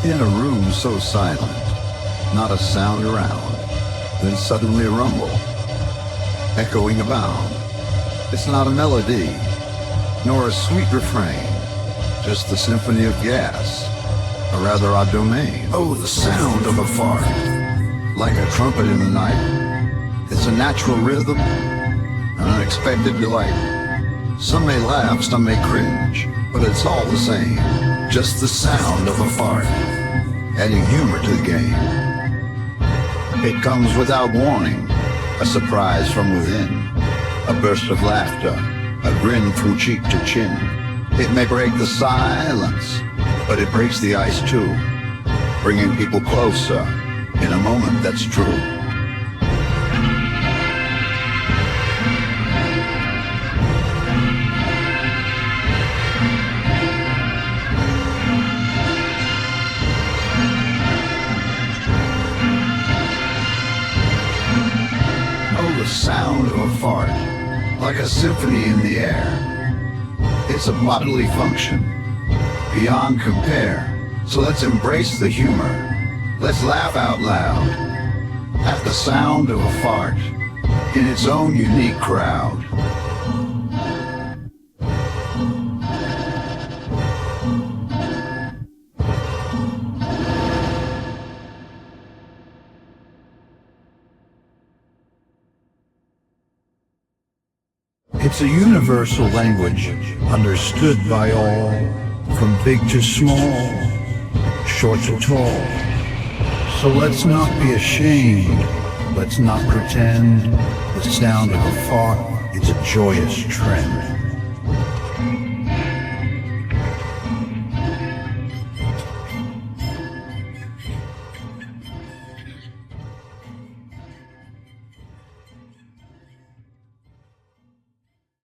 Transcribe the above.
In a room so silent, not a sound around, then suddenly a rumble, echoing abound. It's not a melody, nor a sweet refrain, just the symphony of gas, a rather odd domain. Oh, the sound of a fart, like a trumpet in the night. It's a natural rhythm, an unexpected delight. Some may laugh, some may cringe, but it's all the same, just the sound of a fart, adding humor to the game. It comes without warning, a surprise from within, a burst of laughter, a grin through cheek to chin. It may break the silence, but it breaks the ice too, bringing people closer in a moment that's true. The sound of a fart, like a symphony in the air. It's a bodily function, beyond compare. So let's embrace the humor. Let's laugh out loud at the sound of a fart in its own unique crowd. It's a universal language, understood by all, from big to small, short to tall. So let's not be ashamed, let's not pretend. The sound of a fart is a joyous trend.